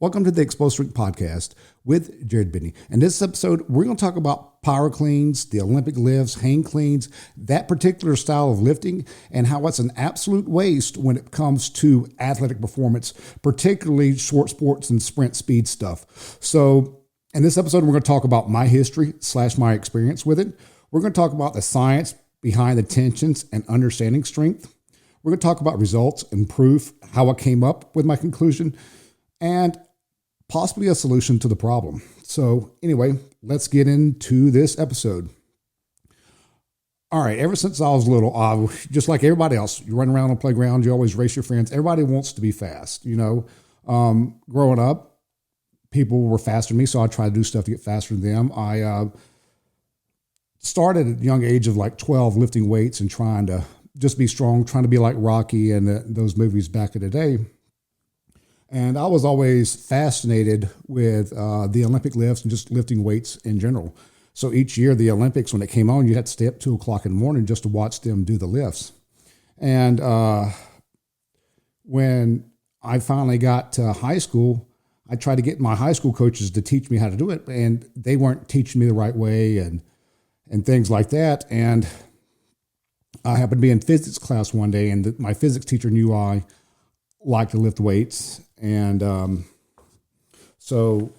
Welcome to the Exposed Strength Podcast with Jared Binney. In this episode, we're going to talk about power cleans, the Olympic lifts, hang cleans, that particular style of lifting, and how it's an absolute waste when it comes to athletic performance, particularly short sports and sprint speed stuff. So in this episode, we're going to talk about my history / my experience with it. We're going to talk about the science behind the tensions and understanding strength. We're going to talk about results and proof, how I came up with my conclusion, and possibly a solution to the problem. So anyway, let's get into this episode. All right, ever since I was little, just like everybody else, you run around on the playground, you always race your friends. Everybody wants to be fast, Growing up, people were faster than me, so I tried to do stuff to get faster than them. I started at a young age of like 12 lifting weights and trying to just be strong, trying to be like Rocky and those movies back in the day. And I was always fascinated with the Olympic lifts and just lifting weights in general. So each year, the Olympics, when it came on, you had to stay up 2 o'clock in the morning just to watch them do the lifts. And when I finally got to high school, I tried to get my high school coaches to teach me how to do it, and they weren't teaching me the right way and things like that. And I happened to be in physics class one day, and my physics teacher knew I liked to lift weights. And so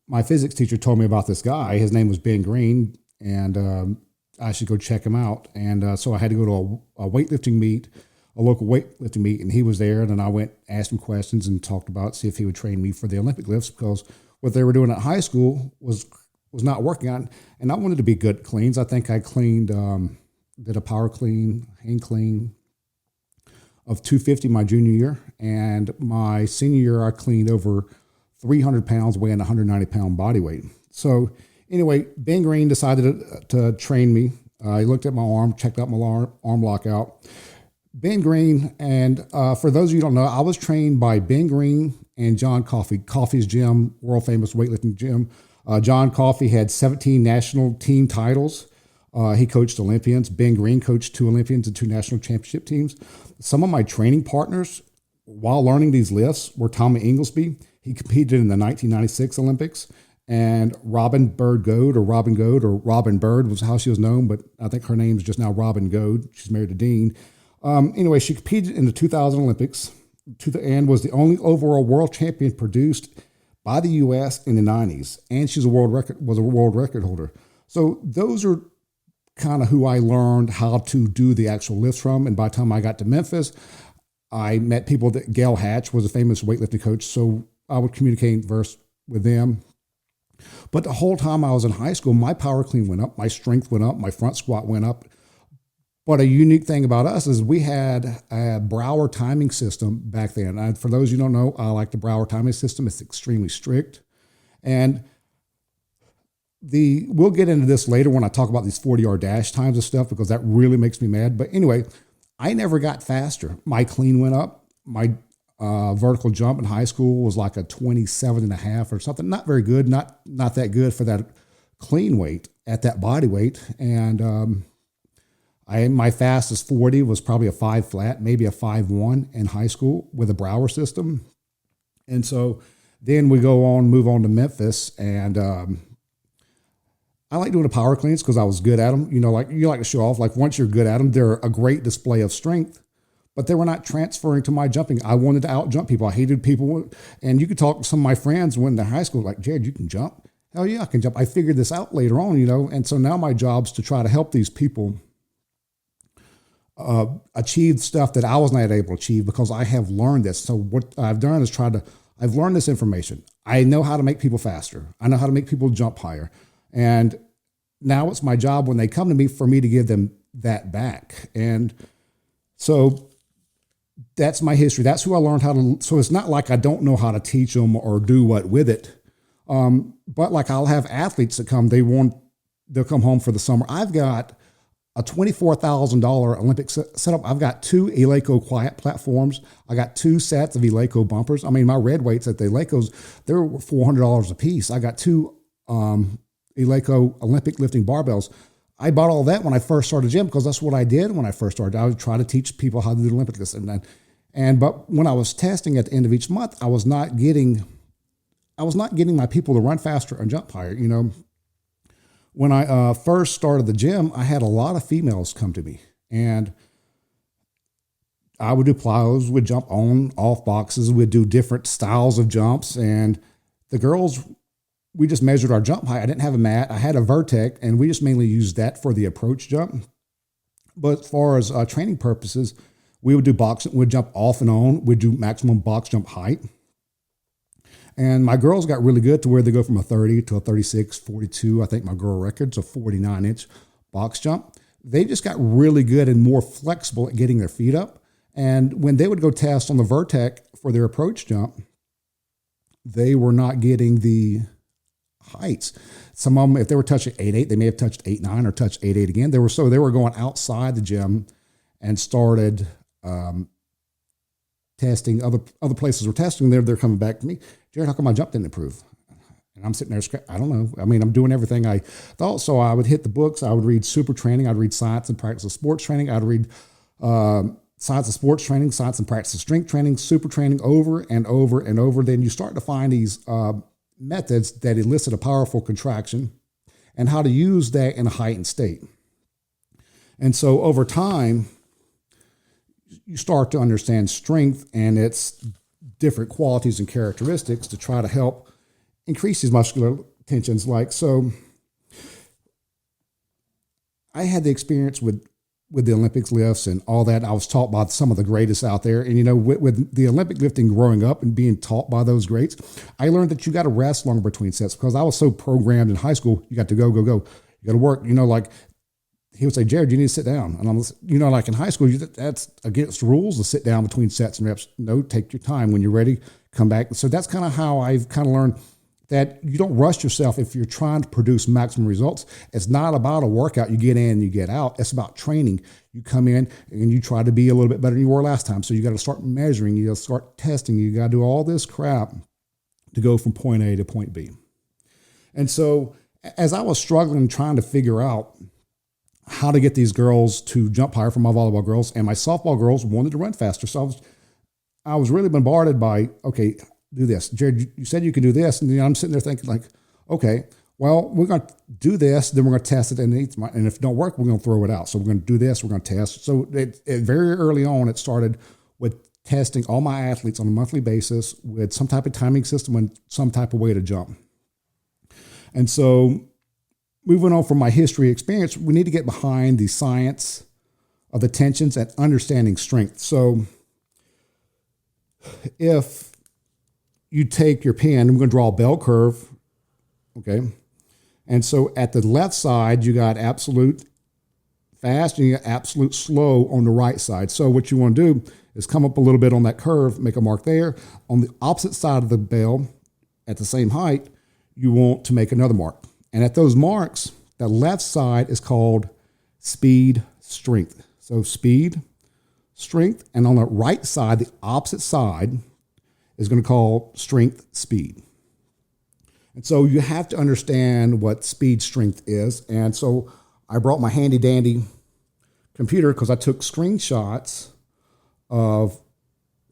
my physics teacher told me about this guy. His name was Ben Green, and I should go check him out. And so I had to go to a weightlifting meet, a local weightlifting meet, and he was there. And then I went, asked him questions, and talked about see if he would train me for the Olympic lifts, because what they were doing at high school was not working on. And I wanted to be good at cleans. I think I cleaned, did a power clean, hang clean of 250 my junior year, and my senior year I cleaned over 300 pounds, weighing 190 pound body weight. So anyway, Ben Green decided to train me. He looked at my arm, checked out my arm lockout. Ben Green, and for those of you who don't know, I was trained by Ben Green and John Coffey. Coffey's gym, world famous weightlifting gym. John Coffey had 17 national team titles. He coached Olympians. Ben Green coached 2 Olympians and 2 national championship teams. Some of my training partners, while learning these lifts, were Tommy Inglesby. He competed in the 1996 Olympics. And Robin Bird Goad, or Robin Bird was how she was known, but I think her name is just now Robin Goad. She's married to Dean. Anyway, she competed in the 2000 Olympics and was the only overall world champion produced by the U.S. in the 90s. And she's a world record holder. So those are kind of who I learned how to do the actual lifts from. And by the time I got to Memphis, I met people that Gail Hatch was a famous weightlifting coach. So I would communicate and converse with them. But the whole time I was in high school, my power clean went up, my strength went up, my front squat went up. But a unique thing about us is we had a Brower timing system back then. And for those you don't know, I like the Brower timing system. It's extremely strict. And we'll get into this later when I talk about these 40-yard dash times and stuff, because that really makes me mad. But anyway, I never got faster. My clean went up. My vertical jump in high school was like a 27.5 or something. Not very good. Not that good for that clean weight at that body weight. And my fastest 40 was probably a 5 flat, maybe a 5.1 in high school with a Brower system. And so then we move on to Memphis, and I like doing the power cleans because I was good at them. You like to show off. Like once you're good at them, they're a great display of strength, but they were not transferring to my jumping. I wanted to out jump people. I hated people. And you could talk to some of my friends when they're high school, like, Jared, you can jump. Hell yeah, I can jump. I figured this out later on, And so now my job's to try to help these people achieve stuff that I was not able to achieve because I have learned this. So what I've done is I've learned this information. I know how to make people faster. I know how to make people jump higher. And now it's my job when they come to me for me to give them that back. And so that's my history. That's who I learned how to. So it's not like I don't know how to teach them or do what with it. But like I'll have athletes that come, they'll come home for the summer. I've got a $24,000 Olympic setup. I've got 2 Eleiko quiet platforms. I got 2 sets of Eleiko bumpers. I mean, my red weights at the Eleikos, they're $400 a piece. I got 2 Eleiko Olympic lifting barbells. I bought all that when I first started gym because that's what I did when I first started. I would try to teach people how to do the Olympic lifts. But when I was testing at the end of each month, I was not getting my people to run faster and jump higher. When I first started the gym, I had a lot of females come to me, and I would do plyos, would jump on, off boxes, we'd do different styles of jumps. And the girls, we just measured our jump height. I didn't have a mat. I had a Vertec, and we just mainly used that for the approach jump. But as far as training purposes, we would do boxing, we'd jump off and on, we'd do maximum box jump height. And my girls got really good to where they go from a 30 to a 36, 42. I think my girl record's a 49-inch box jump. They just got really good and more flexible at getting their feet up. And when they would go test on the Vertec for their approach jump, they were not getting the heights. Some of them, if they were touching 8.8, they may have touched 8.9 or touched 8.8 again. They were going outside the gym and started testing. Other places were testing. They're coming back to me. Jared, how come my jump didn't improve? And I'm sitting there, I don't know. I mean, I'm doing everything I thought. So I would hit the books. I would read Super Training. I'd read Science and Practice of Sports Training. I'd read Science of Sports Training, Science and Practice of Strength Training, Super Training over and over and over. Then you start to find these methods that elicit a powerful contraction and how to use that in a heightened state. And so over time, you start to understand strength and its different qualities and characteristics to try to help increase these muscular tensions. So I had the experience with the Olympics lifts and all that. I was taught by some of the greatest out there. And, with the Olympic lifting growing up and being taught by those greats, I learned that you got to rest longer between sets because I was so programmed in high school. You got to go. You got to work, he would say, Jared, you need to sit down. And I'm, like in high school, that's against rules to sit down between sets and reps. No, take your time. When you're ready, come back. So that's kind of how I've kind of learned that you don't rush yourself if you're trying to produce maximum results. It's not about a workout. You get in and you get out. It's about training. You come in and you try to be a little bit better than you were last time. So you got to start measuring. You got to start testing. You got to do all this crap to go from point A to point B. And so as I was struggling trying to figure out how to get these girls to jump higher for my volleyball girls, and my softball girls wanted to run faster. So I was really bombarded by, okay, do this. Jared, you said you could do this. And I'm sitting there thinking okay, well, we're going to do this, then we're going to test it. And if it don't work, we're going to throw it out. So we're going to do this, we're going to test. So very early on, it started with testing all my athletes on a monthly basis with some type of timing system and some type of way to jump. And so moving on from my history experience, we need to get behind the science of the tensions and understanding strength. So if you take your pen, I'm going to draw a bell curve, okay? And so at the left side, you got absolute fast and you got absolute slow on the right side. So what you want to do is come up a little bit on that curve, make a mark there. On the opposite side of the bell, at the same height, you want to make another mark. And at those marks, the left side is called speed, strength. So speed, strength. And on the right side, the opposite side is going to call strength, speed. And so you have to understand what speed, strength is. And so I brought my handy dandy computer because I took screenshots of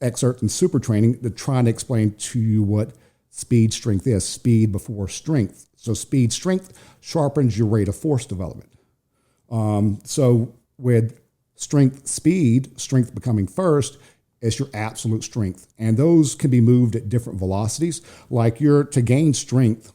excerpts and super training to try and explain to you what speed, strength is. Speed before strength. So speed, strength sharpens your rate of force development. So with strength, speed, strength becoming first, is your absolute strength. And those can be moved at different velocities. To gain strength,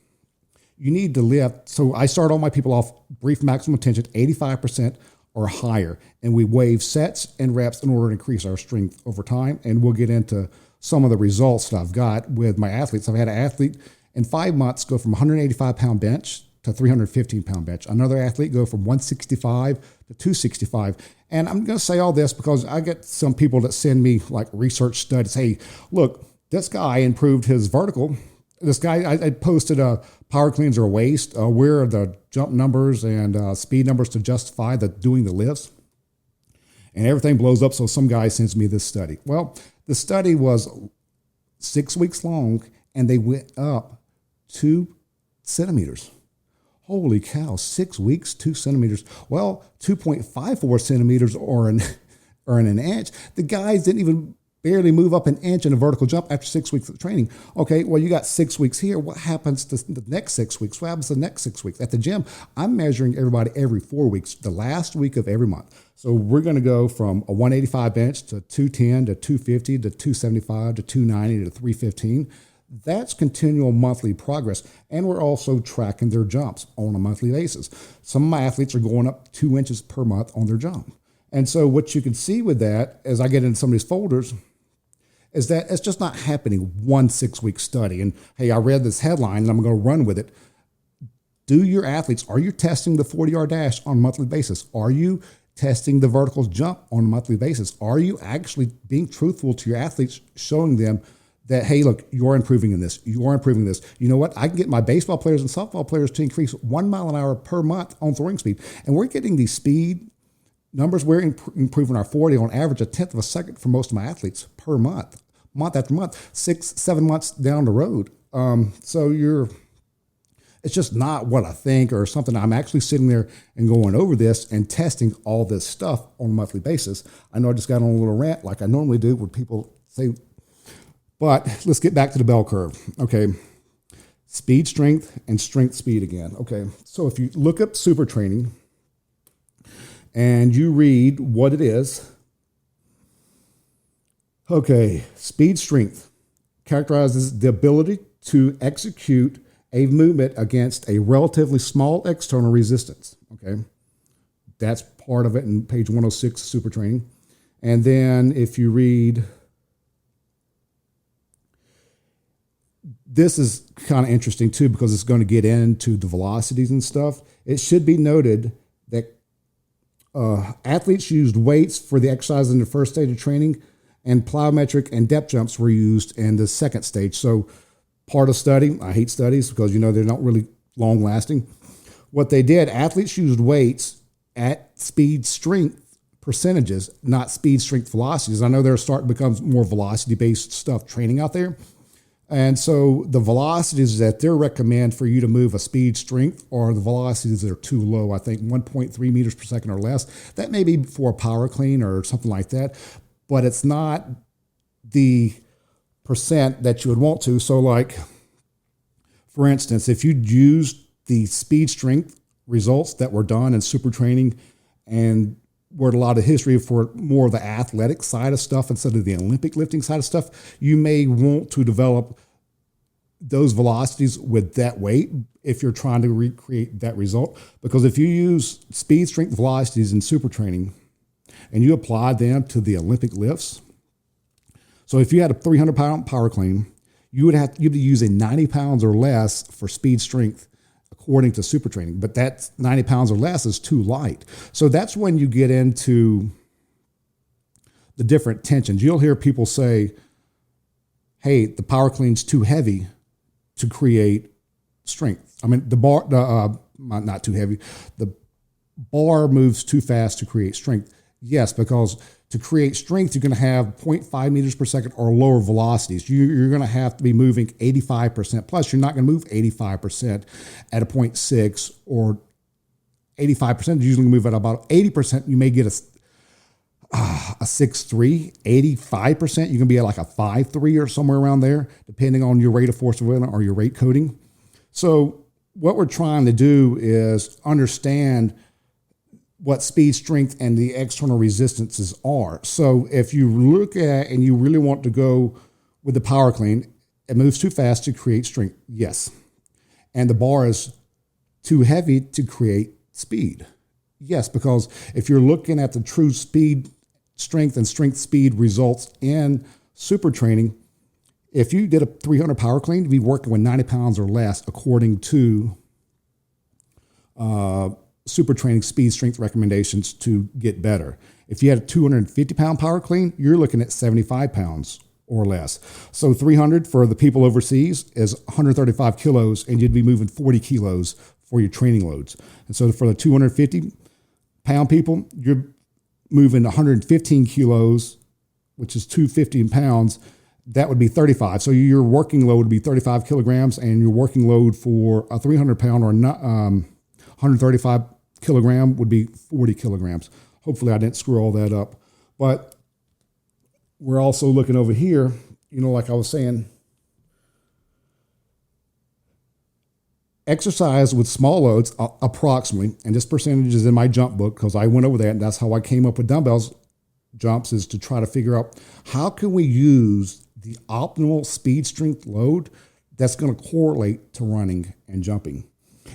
you need to lift. So I start all my people off brief maximum tension, 85% or higher. And we waive sets and reps in order to increase our strength over time. And we'll get into some of the results that I've got with my athletes. I've had an athlete in 5 months go from 185 pound bench to 315 pound bench. Another athlete go from 165 to 265. And I'm going to say all this because I get some people that send me research studies. Hey, look, this guy improved his vertical. This guy, I posted a power cleanser waist. Where are the jump numbers and speed numbers to justify doing the lifts? And everything blows up. So some guy sends me this study. Well, the study was 6 weeks long and they went up 2 centimeters. Holy cow, 6 weeks, 2 centimeters. Well, 2.54 centimeters or an inch. The guys didn't even barely move up an inch in a vertical jump after 6 weeks of training. Okay, well, you got 6 weeks here. What happens to the next 6 weeks? What happens to the next 6 weeks? At the gym, I'm measuring everybody every 4 weeks, the last week of every month. So we're going to go from a 185 bench to 210 to 250 to 275 to 290 to 315. That's continual monthly progress. And we're also tracking their jumps on a monthly basis. Some of my athletes are going up 2 inches per month on their jump. And so what you can see with that, as I get into some of these folders, is that it's just not happening 1 6-week study. And hey, I read this headline and I'm going to run with it. Do your athletes, are you testing the 40-yard dash on a monthly basis? Are you testing the vertical jump on a monthly basis? Are you actually being truthful to your athletes, showing them that, hey, look, you're improving in this. You're improving this. You know what? I can get my baseball players and softball players to increase 1 mile an hour per month on throwing speed. And we're getting these speed numbers. We're improving our 40 on average a tenth of a second for most of my athletes per month after month, 6, 7 months down the road. It's just not what I think or something. I'm actually sitting there and going over this and testing all this stuff on a monthly basis. I know I just got on a little rant like I normally do when people say, but let's get back to the bell curve. Okay. Speed, strength, and strength, speed again. Okay. So if you look up super training and you read what it is, okay, speed, strength characterizes the ability to execute a movement against a relatively small external resistance. Okay. That's part of it in page 106, super training. And then if you read, this is kind of interesting too, because it's going to get into the velocities and stuff. It should be noted that athletes used weights for the exercise in the first stage of training, and plyometric and depth jumps were used in the second stage. So part of study, I hate studies because, they're not really long lasting. What they did, athletes used weights at speed strength percentages, not speed strength velocities. I know they're starting to become more velocity based stuff training out there. And so the velocities that they recommend for you to move a speed strength are the velocities that are too low. I think 1.3 meters per second or less. That may be for a power clean or something like that, but it's not the percent that you would want to. So like, for instance, if you used the speed strength results that were done in super training and were a lot of history for more of the athletic side of stuff instead of the Olympic lifting side of stuff, you may want to develop those velocities with that weight if you're trying to recreate that result. Because if you use speed strength velocities in super training and you apply them to the Olympic lifts, so if you had a 300-pound power clean, you'd be using 90 pounds or less for speed strength according to super training, but that 90 pounds or less is too light. So that's when you get into the different tensions. You'll hear people say, hey, the power clean's too heavy to create strength. I mean, not too heavy. The bar moves too fast to create strength. Yes, because to create strength, you're going to have 0.5 meters per second or lower velocities. You're going to have to be moving 85%. Plus, you're not going to move 85% at a 0.6 or 85%. You usually move at about 80%. You may get a 6.3, 85%. You can be at like a 5.3 or somewhere around there, depending on your rate of force of or your rate coding. So what we're trying to do is understand what speed, strength, and the external resistances are. So if you look at and you really want to go with the power clean, it moves too fast to create strength. Yes. And the bar is too heavy to create speed. Yes, because if you're looking at the true speed, strength, and strength speed results in super training, if you did a 300 power clean, you'd be working with 90 pounds or less according to super training speed strength recommendations to get better. If you had a 250-pound power clean, you're looking at 75 pounds or less. So 300 for the people overseas is 135 kilos, and you'd be moving 40 kilos for your training loads. And so for the 250-pound people, you're moving 115 kilos, which is 250 pounds. That would be 35. So your working load would be 35 kilograms, and your working load for a 300-pound or 135 kilogram would be 40 kilograms. Hopefully I didn't screw all that up. But we're also looking over here, like I was saying, exercise with small loads, approximately, and this percentage is in my jump book because I went over that, and that's how I came up with dumbbells jumps, is to try to figure out how can we use the optimal speed strength load that's going to correlate to running and jumping.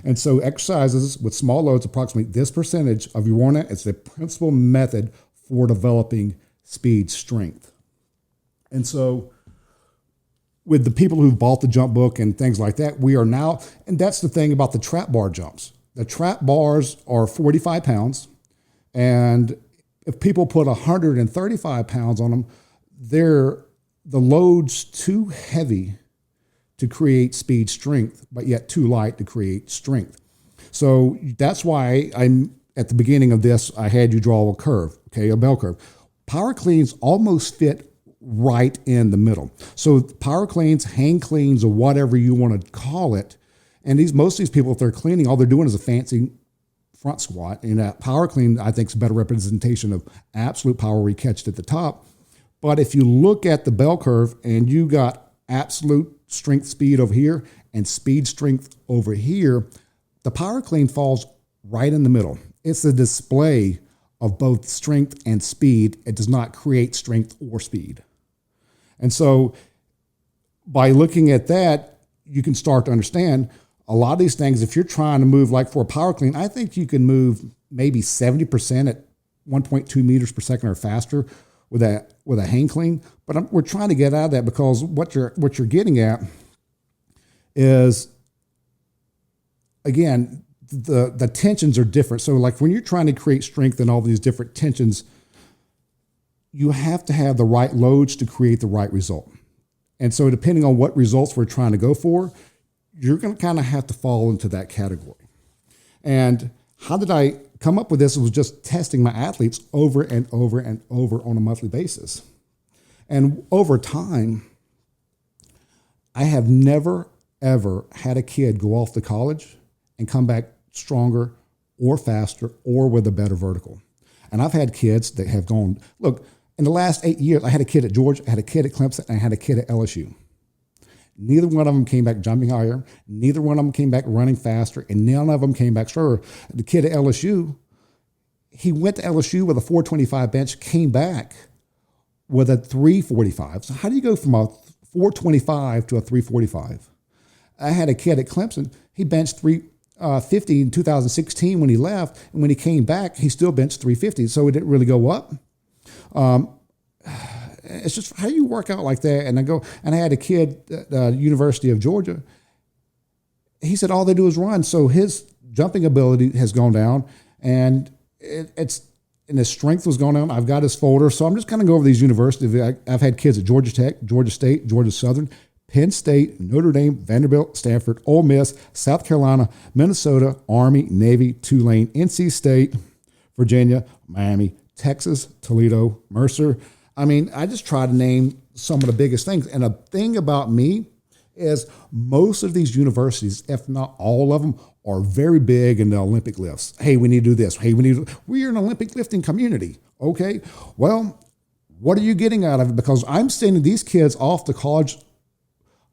And so exercises with small loads, approximately this percentage of your worn out, is the principal method for developing speed strength. And so with the people who've bought the jump book and things like that, we are now, and that's the thing about the trap bar jumps. The trap bars are 45 pounds, and if people put 135 pounds on them, the load's too heavy to create speed strength, but yet too light to create strength. So that's why I'm at the beginning of this, I had you draw a curve, okay, a bell curve. Power cleans almost fit right in the middle. So power cleans, hang cleans, or whatever you want to call it, and most of these people, if they're cleaning, all they're doing is a fancy front squat. And that power clean, I think, is a better representation of absolute power where you catch it at the top. But if you look at the bell curve and you got absolute strength speed over here and speed strength over here, the power clean falls right in the middle. It's a display of both strength and speed. It does not create strength or speed. And so by looking at that, you can start to understand a lot of these things. If you're trying to move, like for a power clean, I think you can move maybe 70% at 1.2 meters per second or faster with a hang clean. But we're trying to get out of that, because what you're getting at is, again, the tensions are different. So like when you're trying to create strength and all these different tensions, you have to have the right loads to create the right result. And so depending on what results we're trying to go for, you're going to kind of have to fall into that category. And how did I come up with this? It was just testing my athletes over and over and over on a monthly basis. And over time, I have never, ever had a kid go off to college and come back stronger or faster or with a better vertical. And I've had kids that have gone, look, in the last 8 years, I had a kid at Georgia, I had a kid at Clemson, and I had a kid at LSU. Neither one of them came back jumping higher. Neither one of them came back running faster, and none of them came back stronger. The kid at LSU, he went to LSU with a 425 bench, came back with a 345. So how do you go from a 425 to a 345? I had a kid at Clemson. He benched 350 in 2016 when he left, and when he came back, he still benched 350. So it didn't really go up. It's just how you work out like that. And I had a kid at the University of Georgia. He said all they do is run. So his jumping ability has gone down, and his strength was going down. I've got his folder. So I'm just kind of go over these universities. I've had kids at Georgia Tech, Georgia State, Georgia Southern, Penn State, Notre Dame, Vanderbilt, Stanford, Ole Miss, South Carolina, Minnesota, Army, Navy, Tulane, NC State, Virginia, Miami, Texas, Toledo, Mercer. I mean, I just try to name some of the biggest things. And a thing about me is most of these universities, if not all of them, are very big in the Olympic lifts. Hey, we need to do this. Hey, we're an Olympic lifting community. Okay, well, what are you getting out of it? Because I'm sending these kids off to college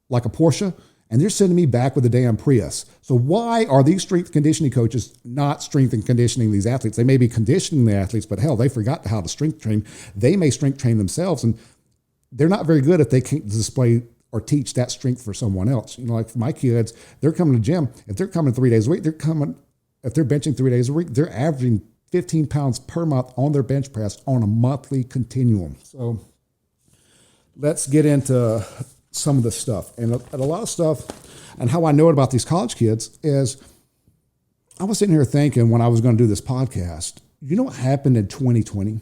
like a Porsche, and they're sending me back with a damn Prius. So why are these strength conditioning coaches not strength and conditioning these athletes? They may be conditioning the athletes, but hell, they forgot how to strength train. They may strength train themselves, and they're not very good if they can't display or teach that strength for someone else. Like for my kids, they're coming to the gym. If they're coming 3 days a week, if they're benching 3 days a week, they're averaging 15 pounds per month on their bench press on a monthly continuum. So let's get into some of this stuff. And a lot of stuff, and how I know about these college kids is, I was sitting here thinking when I was going to do this podcast, you know what happened in 2020?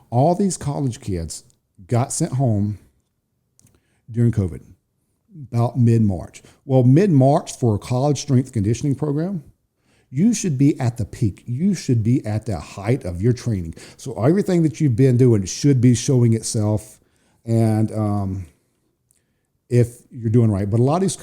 All these college kids got sent home during COVID, about mid-March. Well, mid-March for a college strength conditioning program, you should be at the peak. You should be at the height of your training. So everything that you've been doing should be showing itself. And if you're doing right. But a lot of these,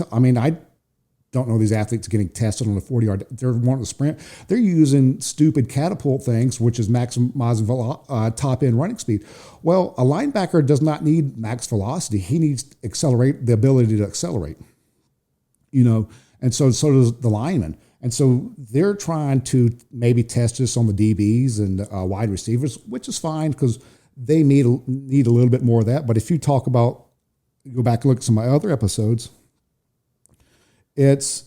don't know these athletes getting tested on the 40-yard. They're wanting to sprint. They're using stupid catapult things, which is maximizing top end running speed. Well, a linebacker does not need max velocity. He needs the ability to accelerate. And so does the lineman. And so they're trying to maybe test this on the DBs and wide receivers, which is fine because they need a little bit more of that. But if you go back and look at some of my other episodes, it's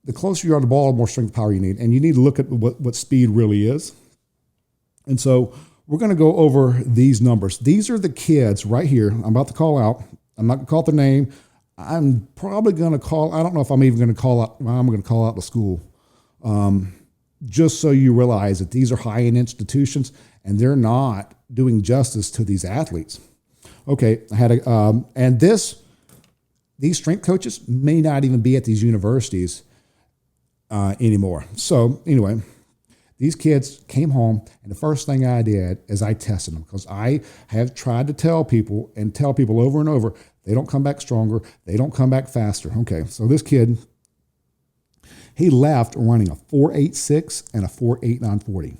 the closer you are to the ball, the more strength power you need. And you need to look at what speed really is. And so we're going to go over these numbers. These are the kids right here. I'm about to call out. I'm not going to call out their name. I'm probably going to I don't know if I'm even going to call out, I'm going to call out the school. Just so you realize that these are high-end institutions and they're not doing justice to these athletes. Okay, these strength coaches may not even be at these universities anymore. So anyway, these kids came home, and the first thing I did is I tested them because I have tried to tell people over and over, they don't come back stronger, they don't come back faster. Okay, so this kid, he left running a 4.86 and a 4.89 40.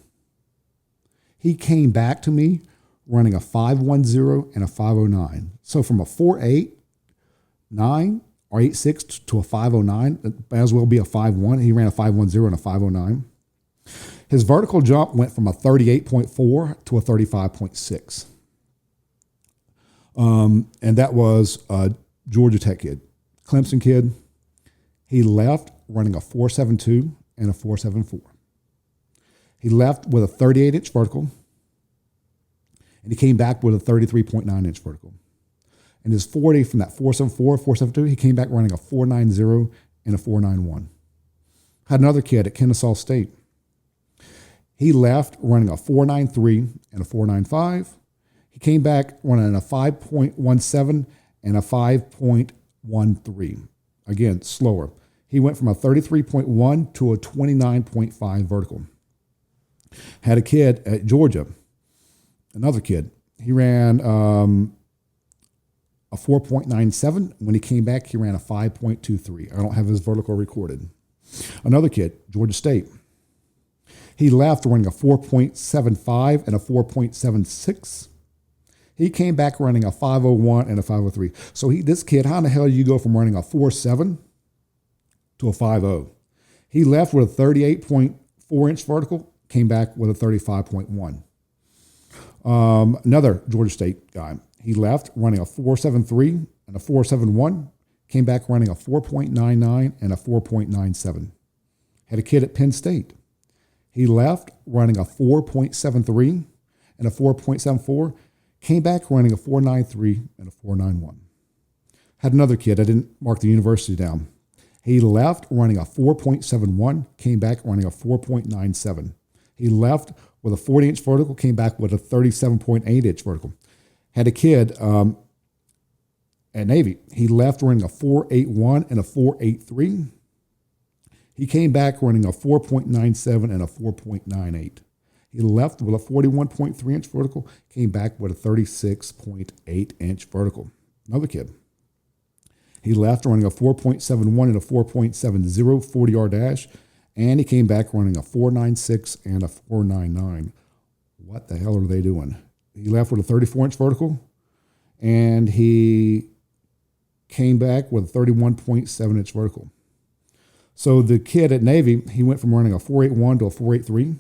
He came back to me running a 5.10 and a 5.09. So from a 4.89 or 8.6 to a 5.09, it might as well be a 5.1. He ran a 5.10 and a 5.09. His vertical jump went from a 38.4 to a 35.6. And that was a Georgia Tech kid. Clemson kid. He left running a 4.72 and a 4.74. He left with a 38-inch vertical, and he came back with a 33.9-inch vertical. And his 40 from that 4.74, 4.72, he came back running a 4.90 and a 4.91. Had another kid at Kennesaw State. He left running a 4.93 and a 4.95. He came back running a 5.17 and a 5.13. Again, slower. He went from a 33.1 to a 29.5 vertical. Had a kid at Georgia, another kid. He ran a 4.97. When he came back, he ran a 5.23. I don't have his vertical recorded. Another kid, Georgia State. He left running a 4.75 and a 4.76. He came back running a 5.01 and a 5.03. So this kid, how in the hell do you go from running a 4.7 to a 5.0? He left with a 38.4-inch vertical, came back with a 35.1. Another Georgia State guy. He left running a 4.73 and a 4.71, came back running a 4.99 and a 4.97. Had a kid at Penn State. He left running a 4.73 and a 4.74, came back running a 4.93 and a 4.91. Had another kid, I didn't mark the university down. He left running a 4.71, came back running a 4.97. He left with a 40-inch vertical, came back with a 37.8-inch vertical. Had a kid at Navy. He left running a 4.81 and a 4.83. He came back running a 4.97 and a 4.98. He left with a 41.3-inch vertical, came back with a 36.8-inch vertical. Another kid. He left running a 4.71 and a 4.70 40-yard dash, and he came back running a 4.96 and a 4.99. What the hell are they doing? He left with a 34-inch vertical, and he came back with a 31.7-inch vertical. So the kid at Navy, he went from running a 4.81 to a 4.83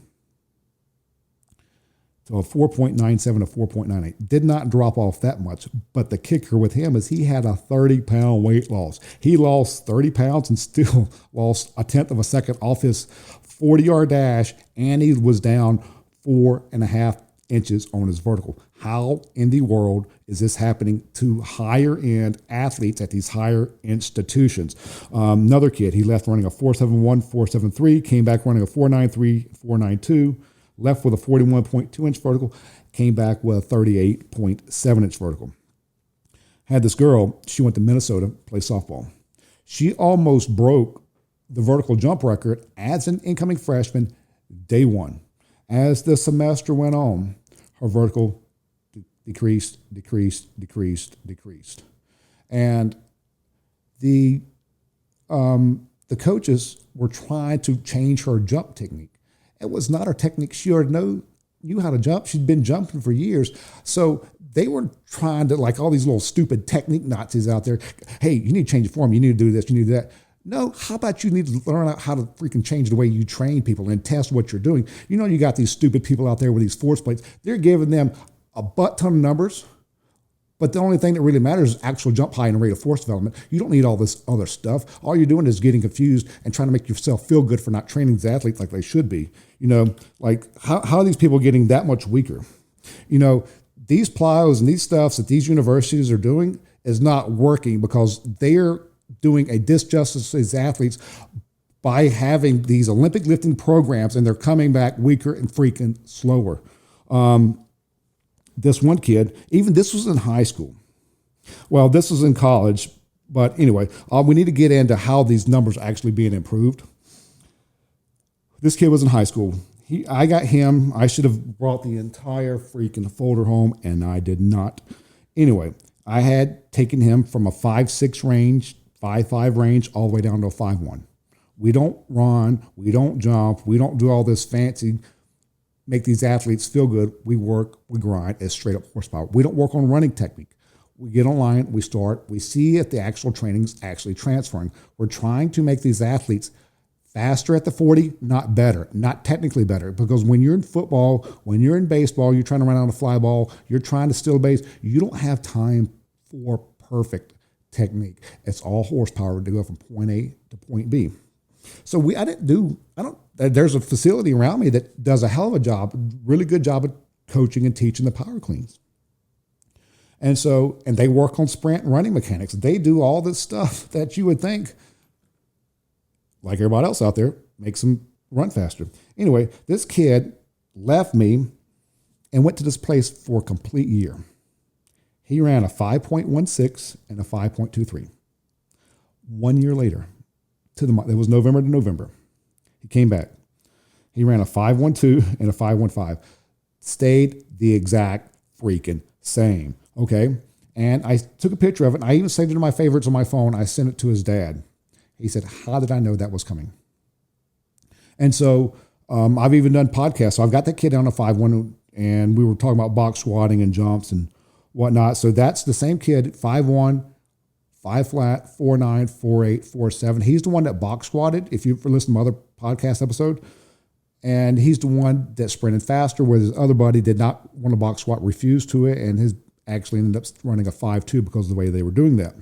to a 4.97 to 4.98. Did not drop off that much, but the kicker with him is he had a 30-pound weight loss. He lost 30 pounds and still lost a tenth of a second off his 40-yard dash, and he was down 4.5 inches on his vertical. How in the world is this happening to higher-end athletes at these higher institutions? Another kid, he left running a 4.71, 4.73, came back running a 4.93, 4.92, left with a 41.2-inch vertical, came back with a 38.7-inch vertical. Had this girl, she went to Minnesota, play softball. She almost broke the vertical jump record as an incoming freshman day one. As the semester went on, her vertical decreased. And the the coaches were trying to change her jump technique. It was not her technique. She already knew how to jump. She'd been jumping for years. So they were trying to, like all these little stupid technique Nazis out there. Hey, you need to change your form. You need to do this. You need to do that. No, how about you need to learn how to freaking change the way you train people and test what you're doing. You got these stupid people out there with these force plates. They're giving them a butt ton of numbers. But the only thing that really matters is actual jump height and rate of force development. You don't need all this other stuff. All you're doing is getting confused and trying to make yourself feel good for not training these athletes like they should be. Like how are these people getting that much weaker? These plyos and these stuffs that these universities are doing is not working because they're doing a disjustice to these athletes by having these Olympic lifting programs, and they're coming back weaker and freaking slower. This one kid, even this was in high school. Well, this was in college, but anyway, we need to get into how these numbers are actually being improved. This kid was in high school. I got him. I should have brought the entire freaking folder home, and I did not. Anyway, I had taken him from a 5'6" range, 5'5" range, all the way down to a 5'1". We don't run. We don't jump. We don't do all this fancy make these athletes feel good. We work, we grind as straight up horsepower. We don't work on running technique. We get online, we start, we see if the actual training's actually transferring. We're trying to make these athletes faster at the 40, not better, not technically better. Because when you're in football, when you're in baseball, you're trying to run on a fly ball, you're trying to steal a base, you don't have time for perfect technique. It's all horsepower to go from point A to point B. So there's a facility around me that does a hell of a job, really good job of coaching and teaching the power cleans. And they work on sprint and running mechanics. They do all this stuff that you would think, like everybody else out there, makes them run faster. Anyway, this kid left me and went to this place for a complete year. He ran a 5.16 and a 5.23. 1 year later, it was November to November. He came back. He ran a 5.12 and a 5.15. Stayed the exact freaking same. Okay. And I took a picture of it. And I even saved it in my favorites on my phone. I sent it to his dad. He said, how did I know that was coming? And so I've even done podcasts. So I've got that kid on a 5.1, and we were talking about box squatting and jumps and whatnot. So that's the same kid, 5'1", 5 flat, 4'9", 4'8", 4'7". He's the one that box squatted, if you've listened to my other podcast episode. And he's the one that sprinted faster, where his other buddy did not want to box squat, refused to it, and his actually ended up running a 5'2" because of the way they were doing that.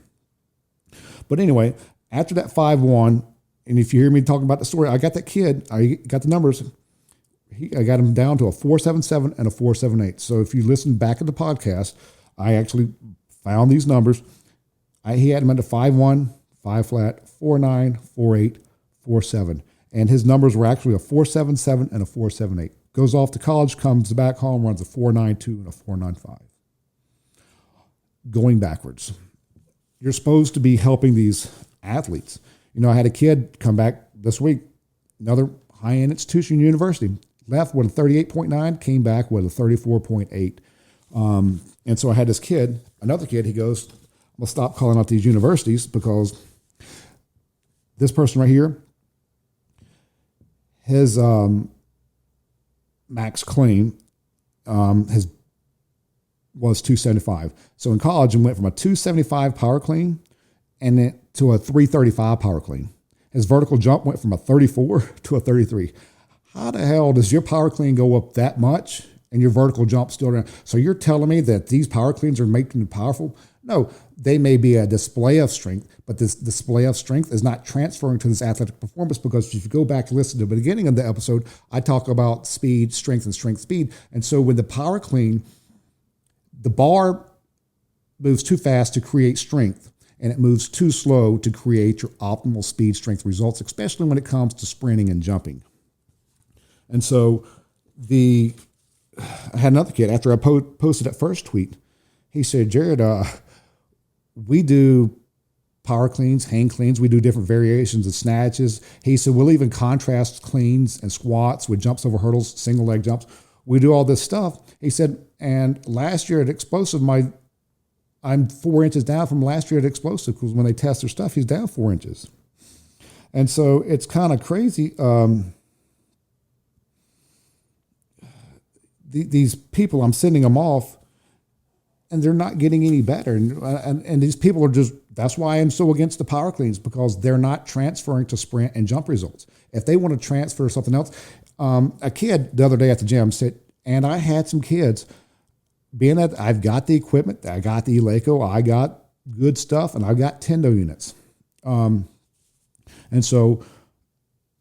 But anyway, after that 5'1", and if you hear me talking about the story, I got that kid, I got the numbers. I got him down to a 4.77 and a 4.78. So if you listen back at the podcast, I actually found these numbers. He had him at a 5'1", 5 flat, 4'9", 4'8", 4'7". And his numbers were actually a 4.77 and a 4.78. Goes off to college, comes back home, runs a 4.92 and a 4.95. Going backwards. You're supposed to be helping these athletes. I had a kid come back this week, another high-end institution, university, left with a 38.9, came back with a 34.8. And so I had this kid, another kid, he goes, I'm going to stop calling out these universities because this person right here, his max clean was 275. So in college, he went from a 275 power clean and then to a 335 power clean. His vertical jump went from a 34 to a 33. How the hell does your power clean go up that much and your vertical jump still down? So you're telling me that these power cleans are making you powerful? No, they may be a display of strength, but this display of strength is not transferring to this athletic performance, because if you go back and listen to the beginning of the episode, I talk about speed, strength, and strength, speed. And so with the power clean, the bar moves too fast to create strength, and it moves too slow to create your optimal speed, strength results, especially when it comes to sprinting and jumping. And so I had another kid, after I posted that first tweet, he said, Jared, we do power cleans, hang cleans. We do different variations of snatches. He said, we'll even contrast cleans and squats with jumps over hurdles, single leg jumps. We do all this stuff. He said, and last year at Explosive, I'm 4 inches down from last year at explosive because when they test their stuff, he's down 4 inches. And so it's kind of crazy. These people, I'm sending them off, and they're not getting any better. And these people are just, that's why I'm so against the power cleans, because they're not transferring to sprint and jump results. If they want to transfer something else, a kid the other day at the gym said, and I had some kids, being that I've got the equipment, I got the Eleiko, I got good stuff, and I've got Tendo units. And so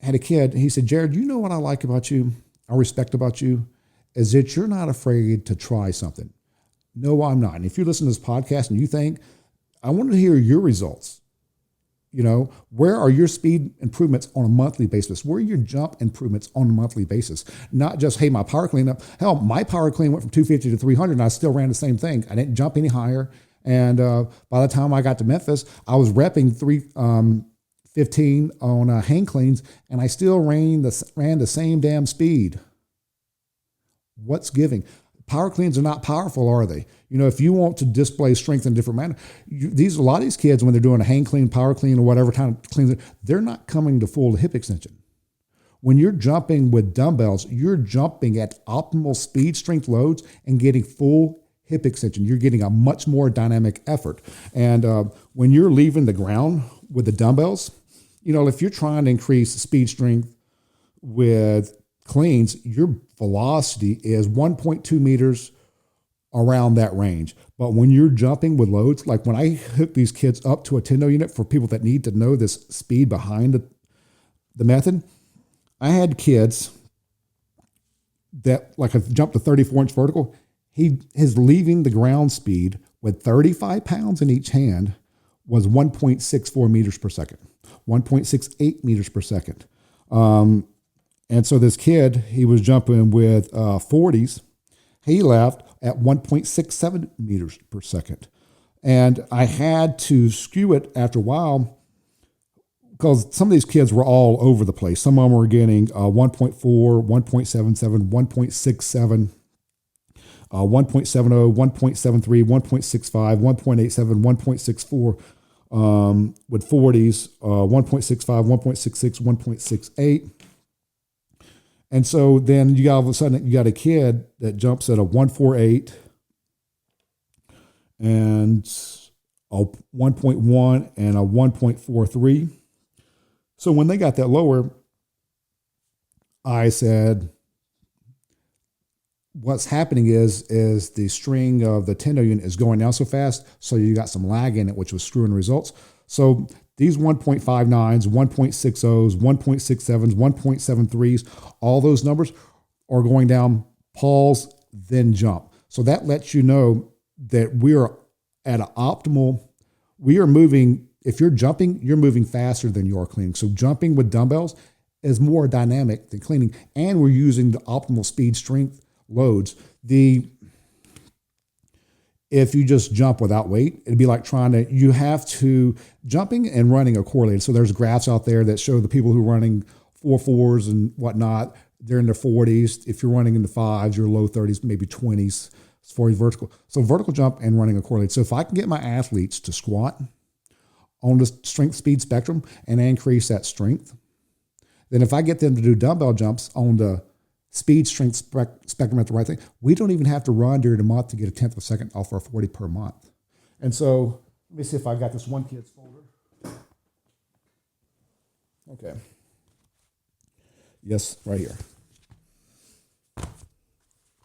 I had a kid, he said, Jared, you know what I like about you, I respect about you, is that you're not afraid to try something. No, I'm not. And if you listen to this podcast and you think, I want to hear your results, you know, where are your speed improvements on a monthly basis? Where are your jump improvements on a monthly basis? Not just, hey, my power clean up. Hell, my power clean went from 250 to 300 and I still ran the same thing. I didn't jump any higher. And by the time I got to Memphis, I was repping 315 on hang cleans, and I still ran the same damn speed. What's giving? Power cleans are not powerful, are they? You know, if you want to display strength in a different manner, a lot of these kids, when they're doing a hang clean, power clean, or whatever kind of clean, they're not coming to full hip extension. When you're jumping with dumbbells, you're jumping at optimal speed, strength loads, and getting full hip extension. You're getting a much more dynamic effort. And when you're leaving the ground with the dumbbells, you know, if you're trying to increase speed, strength with cleans, your velocity is 1.2 meters around that range. But when you're jumping with loads, like when I hook these kids up to a Tendo unit, for people that need to know this speed behind the method, I had kids that, like, I jumped to 34-inch vertical. His leaving the ground speed with 35 pounds in each hand was 1.64 meters per second, 1.68 meters per second. And so this kid, he was jumping with 40s. He left at 1.67 meters per second. And I had to skew it after a while because some of these kids were all over the place. Some of them were getting 1.4, 1.77, 1.67, 1.70, 1.73, 1.65, 1.87, 1.64 with 40s, 1.65, 1.66, 1.68. And so then all of a sudden you got a kid that jumps at a 148 and a 1.1 and a 1.43. So when they got that lower, I said, what's happening is the string of the Tendo unit is going down so fast, so you got some lag in it, which was screwing results. So these 1.59s, 1.60s, 1.67s, 1.73s, all those numbers are going down, pause, then jump. So that lets you know that we're at an optimal, we are moving, if you're jumping, you're moving faster than you are cleaning. So jumping with dumbbells is more dynamic than cleaning, and we're using the optimal speed, strength loads. If you just jump without weight, it'd be like you have to, jumping and running are correlated. So there's graphs out there that show the people who are running 4.4s and whatnot, they're in their 40s. If you're running in the 5s, you're low 30s, maybe 20s as far as vertical. So vertical jump and running are correlated. So if I can get my athletes to squat on the strength speed spectrum and increase that strength, then if I get them to do dumbbell jumps on the speed, strength spectrum at the right thing, we don't even have to run during the month to get a 1/10 of a second off our 40 per month. And so let me see if I got this one kid's folder. Okay. Yes, right here.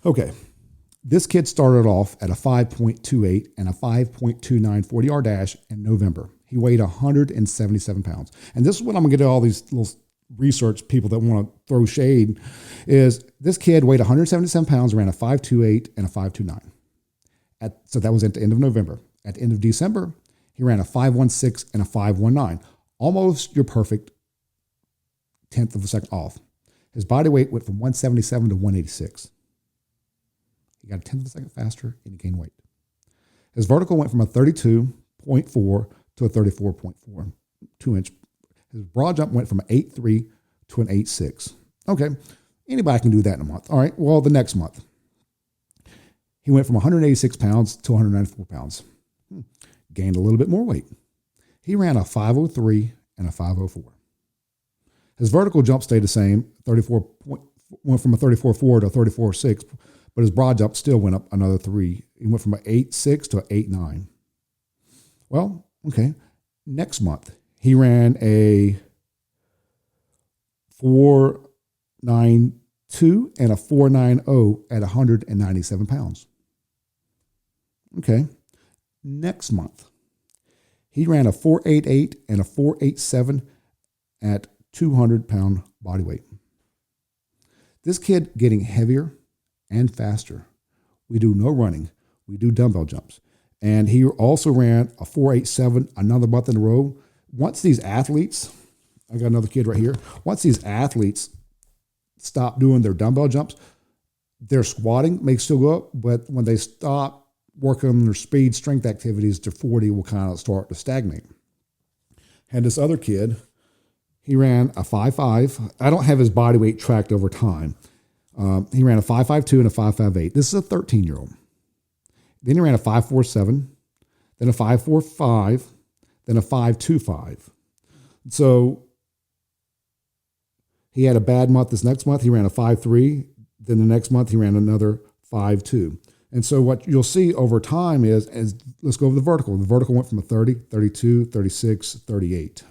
Okay. This kid started off at a 5.28 and a 5.29 40-yard dash in November. He weighed 177 pounds. And this is what I'm going to get to all these little research people that want to throw shade, is this kid weighed 177 pounds, ran a 5.28 and a 5.29. So that was at the end of November. At the end of December, he ran a 5.16 and a 5.19. Almost your perfect 1/10 of a second off. His body weight went from 177 to 186. He got a 1/10 of a second faster and he gained weight. His vertical went from a 32.4 to a 34.4, 2-inch. His broad jump went from an 8.3 to an 8.6. Okay, anybody can do that in a month. All right, well, the next month, he went from 186 pounds to 194 pounds. gained a little bit more weight. He ran a 503 and a 504. His vertical jump stayed the same, went from a 34.4 to a 34.6, but his broad jump still went up another 3. He went from an 8.6 to an 8.9. Well, okay. Next month, he ran a 4.92 and a 4.90 at 197 pounds. Okay. Next month, he ran a 4.88 and a 4.87 at 200-pound body weight. This kid getting heavier and faster. We do no running. We do dumbbell jumps. And he also ran a 4.87 another month in a row. Once these athletes, I got another kid right here. Once these athletes stop doing their dumbbell jumps, their squatting may still go up, but when they stop working on their speed strength activities, their 40 will kind of start to stagnate. Had this other kid, he ran a 5.5. I don't have his body weight tracked over time. He ran a 5.52 and a 5.58. This is a 13-year-old. Then he ran a 5.47, then a 5.45, then a 5.25. So he had a bad month this next month. He ran a 5.3. Then the next month he ran another 5.2. And so what you'll see over time is let's go over the vertical. The vertical went from a 30, 32, 36, 38.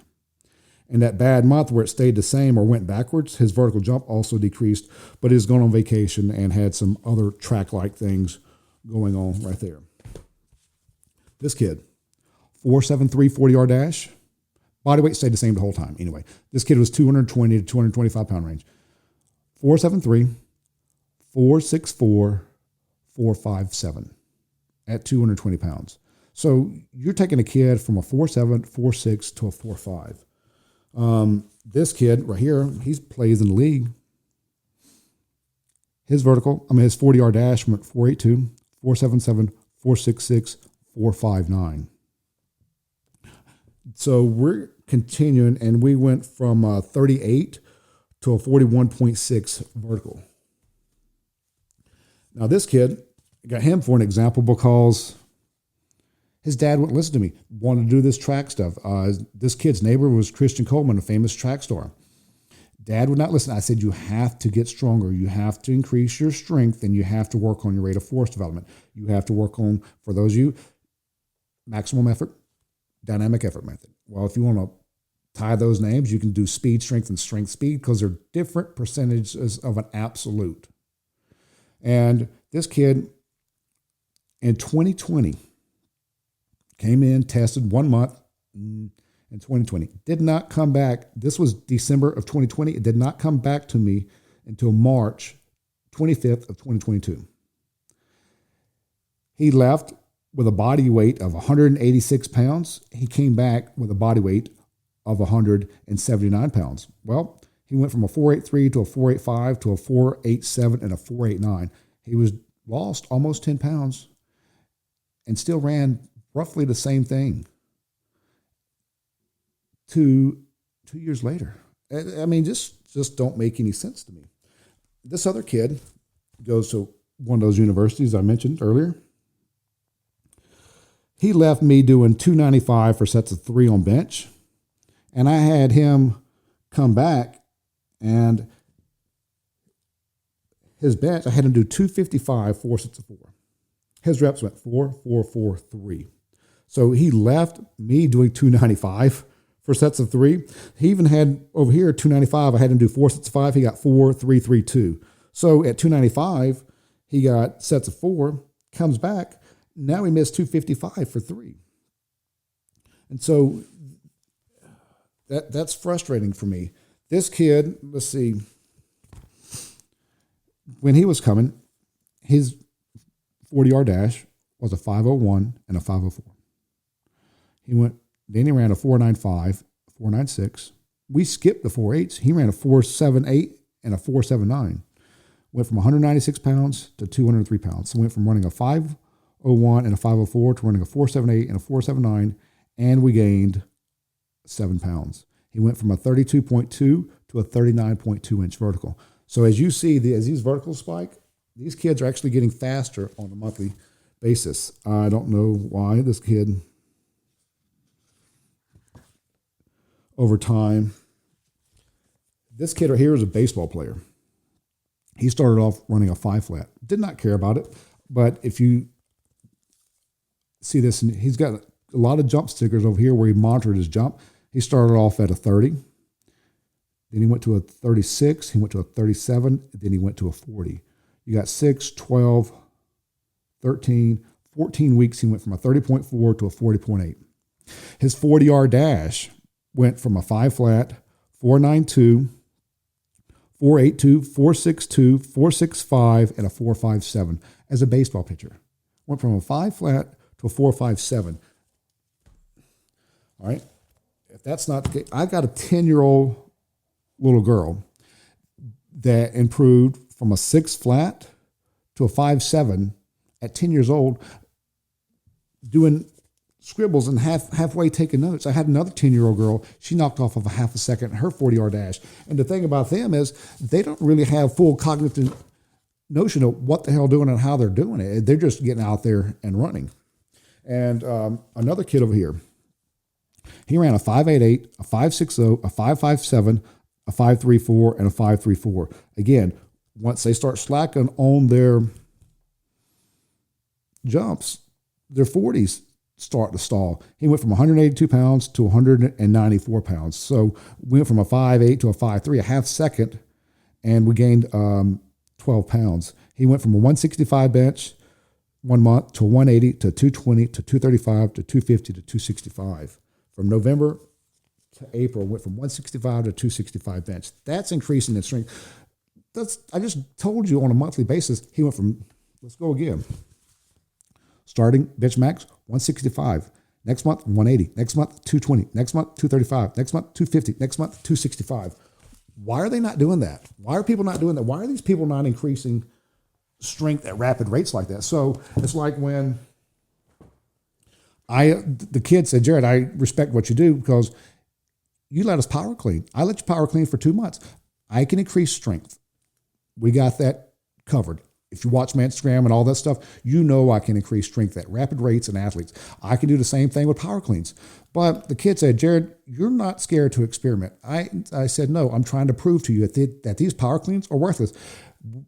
And that bad month where it stayed the same or went backwards, his vertical jump also decreased, but he's gone on vacation and had some other track-like things going on right there. This kid, 4.73 40-yard dash. Body weight stayed the same the whole time. Anyway, this kid was 220 to 225 pound range. 4.73, 4.64, 4.57 at 220 pounds. So you're taking a kid from a 4.7, 4.6 to a 4.5. This kid right here, he plays in the league. His 40-yard dash went 4.82, 4.77, 4.66, 4.59. So we're continuing, and we went from 38 to a 41.6 vertical. Now this kid, I got him for an example because his dad wouldn't listen to me, wanted to do this track stuff. This kid's neighbor was Christian Coleman, a famous track star. Dad would not listen. I said, you have to get stronger. You have to increase your strength, and you have to work on your rate of force development. You have to work on, for those of you, maximum effort, dynamic effort method. Well, if you want to tie those names, you can do speed, strength, and strength speed because they're different percentages of an absolute. And this kid in 2020 came in, tested 1 month in 2020. Did not come back. This was December of 2020. It did not come back to me until March 25th of 2022. He left with a body weight of 186 pounds. He came back with a body weight of 179 pounds. Well, he went from a 4.83 to a 4.85 to a 4.87 and a 4.89. He was lost almost 10 pounds and still ran roughly the same thing 2 years later. I mean, just don't make any sense to me. This other kid goes to one of those universities I mentioned earlier. He left me doing 295 for sets of 3 on bench, and I had him come back, and his bench, I had him do 255, 4 sets of 4. His reps went 4, 4, 4, 3. So he left me doing 295 for sets of 3. He even had over here 295. I had him do 4 sets of 5. He got 4, 3, 3, 2. So at 295, he got sets of 4, comes back. Now he missed 255 for 3. And so that's frustrating for me. This kid, let's see, when he was coming, his 40-yard dash was a 5.01 and a 5.04. Then he ran a 4.95, 4.96. We skipped the 4.8s. He ran a 4.78 and a 4.79. Went from 196 pounds to 203 pounds. So went from running a 5.01 and a 5.04 to running a 4.78 and a 4.79, and we gained 7 pounds. He went from a 32.2 to a 39.2 inch vertical. So as you see, as these verticals spike, these kids are actually getting faster on a monthly basis. I don't know why this kid over time. This kid right here is a baseball player. He started off running a 5 flat. Did not care about it. But if you see this, he's got a lot of jump stickers over here where he monitored his jump. He started off at a 30. Then he went to a 36. He went to a 37. Then he went to a 40. You got 6, 12, 13, 14 weeks. He went from a 30.4 to a 40.8. His 40-yard dash went from a 5 flat, 4.92, 4.82, 4.62, 4.65, and a 4.57 as a baseball pitcher. Went from a 5 flat to a 4.57. All right. If that's not the case, I got a 10-year-old little girl that improved from a 6 flat to a 5.7 at 10 years old, doing scribbles and halfway taking notes. I had another 10-year-old girl. She knocked off of a half a second her 40-yard dash. And the thing about them is they don't really have full cognitive notion of what the hell doing and how they're doing it. They're just getting out there and running. And another kid over here, he ran a 5.88, a 5.60, a 5.57, a 5.34, and a 5.34. Again, once they start slacking on their jumps, their 40s start to stall. He went from 182 pounds to 194 pounds. So we went from a 5.8 to a 5.3, a half second, and we gained 12 pounds. He went from a 165 bench 1 month to 180 to 220 to 235 to 250 to 265. From November to April, went from 165 to 265 bench. That's increasing in strength. I just told you on a monthly basis, he went from, let's go again. Starting bench max, 165. Next month, 180. Next month, 220. Next month, 235. Next month, 250. Next month, 265. Why are they not doing that? Why are people not doing that? Why are these people not increasing strength at rapid rates like that? So it's like when the kid said, Jared, I respect what you do because you let us power clean. I let you power clean for 2 months. I can increase strength. We got that covered. If you watch my Instagram and all that stuff, you know I can increase strength at rapid rates in athletes. I can do the same thing with power cleans. But the kid said, Jared, you're not scared to experiment. I said, no, I'm trying to prove to you that these power cleans are worthless.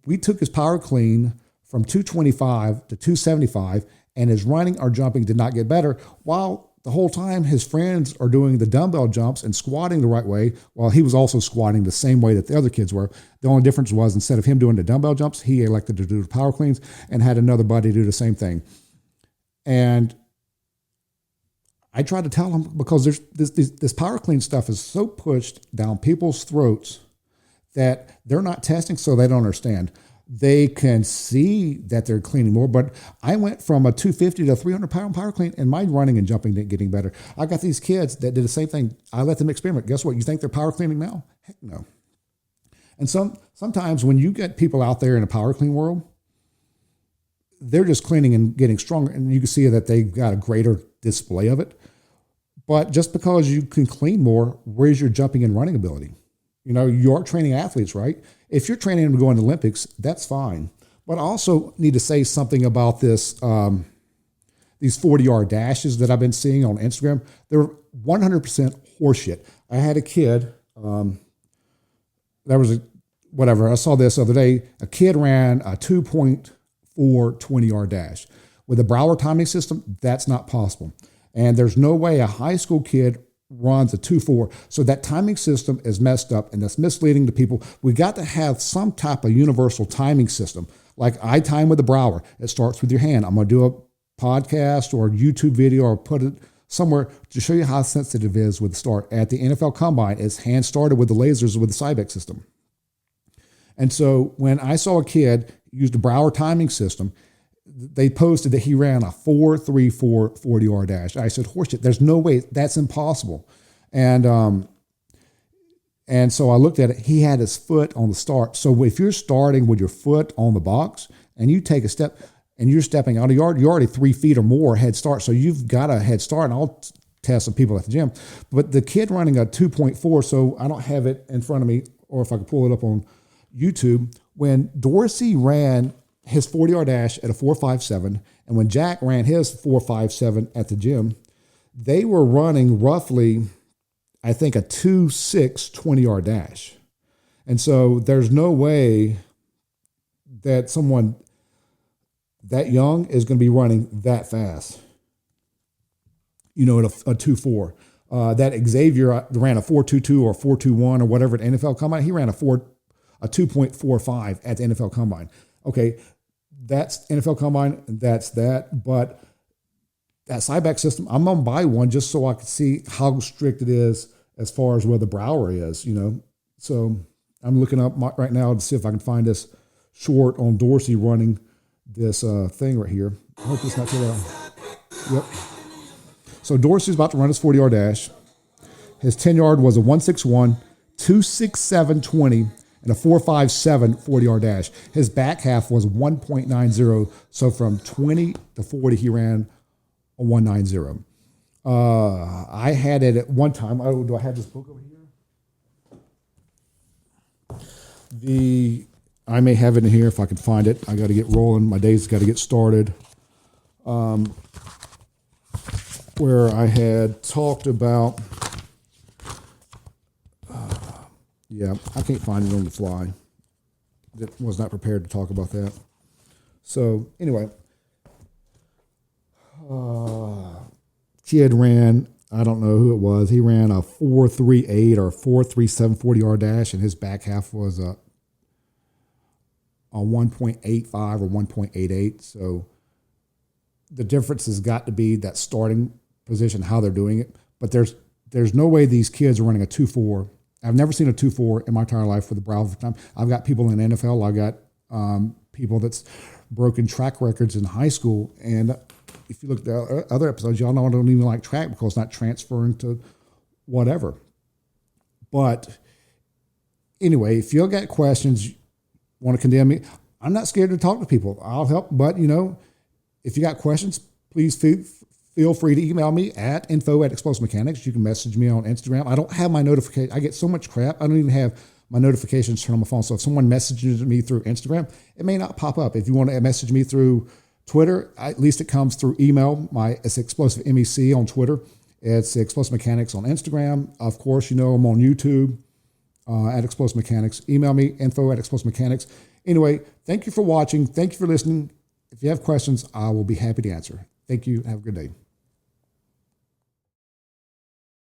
We took his power clean from 225 to 275, and his running or jumping did not get better, while the whole time his friends are doing the dumbbell jumps and squatting the right way, while he was also squatting the same way that the other kids were. The only difference was instead of him doing the dumbbell jumps, he elected to do the power cleans and had another buddy do the same thing. And I tried to tell him, because there's this power clean stuff is so pushed down people's throats that they're not testing, so they don't understand. They can see that they're cleaning more, but I went from a 250 to 300 pound power clean, and my running and jumping didn't getting better. I got these kids that did the same thing. I let them experiment. Guess what? You think they're power cleaning now? Heck no. And sometimes when you get people out there in the power clean world, they're just cleaning and getting stronger, and you can see that they've got a greater display of it. But just because you can clean more, where's your jumping and running ability? You know, you're training athletes, right? If you're training them to go in the Olympics, that's fine. But I also need to say something about this, these 40-yard dashes that I've been seeing on Instagram. They're 100% horseshit. I had a kid, I saw this the other day. A kid ran a 2.4 20-yard dash. With a Brower timing system, that's not possible. And there's no way a high school kid runs a 2.4. So that timing system is messed up, and that's misleading to people. We got to have some type of universal timing system. Like I time with the Brower. It starts with your hand. I'm going to do a podcast or a YouTube video or put it somewhere to show you how sensitive it is with the start. At the NFL Combine, it's hand started with the lasers with the Cybex system. And so when I saw a kid use the Brower timing system, they posted that he ran a 4.34 40-yard dash. I said, horseshit, there's no way, that's impossible. And so I looked at it. He had his foot on the start. So if you're starting with your foot on the box and you take a step and you're stepping out of yard, you're already 3 feet or more head start. So you've got a head start, and I'll test some people at the gym. But the kid running a 2.4, so I don't have it in front of me, or if I could pull it up on YouTube, when Dorsey ran his 40-yard dash at a 4.57, and when Jack ran his 4.57 at the gym, they were running roughly I think, a 2.6 20-yard dash. And so there's no way that someone that young is going to be running that fast, at a 2.4. That Xavier ran a 4.22 or 4.21 or whatever at NFL Combine. He ran a 2.45 at the NFL Combine. Okay, that's NFL Combine, that's that. But that sideback system, I'm going to buy one just so I can see how strict it is as far as where the brower is, So I'm looking up right now to see if I can find this short on Dorsey running this thing right here. I hope it's not too loud. Yep. So Dorsey's about to run his 40-yard dash. His 10-yard was a 1.61, 2.67 20, and a 4.57 40-yard dash. His back half was 1.90. So from 20 to 40, he ran a 1.90. I had it at one time. Do I have this book over here? I may have it in here if I can find it. I got to get rolling. My day's got to get started. Where I had talked about, I can't find it on the fly. That was not prepared to talk about that. So anyway, kid ran, I don't know who it was. He ran a 4.38 or 4.37 40-yard dash, and his back half was a 1.85 or 1.88. So the difference has got to be that starting position, how they're doing it. But there's no way these kids are running a 2.4. I've never seen a 2.4 in my entire life for the Browns time. I've got people in the NFL. I've got people that's broken track records in high school. And if you look at the other episodes, y'all know I don't even like track because it's not transferring to whatever. But anyway, if you got questions, want to condemn me, I'm not scared to talk to people. I'll help. But, if you got questions, please feel free to email me at info@explosivemechanics. You can message me on Instagram. I don't have my notification. I get so much crap. I don't even have my notifications turned on my phone. So if someone messages me through Instagram, it may not pop up. If you want to message me through Twitter, at least it comes through email. It's Explosive MEC on Twitter. It's Explosive Mechanics on Instagram. Of course, I'm on YouTube at Explosive Mechanics. Email me, info@explosivemechanics. Anyway, thank you for watching. Thank you for listening. If you have questions, I will be happy to answer. Thank you. Have a good day.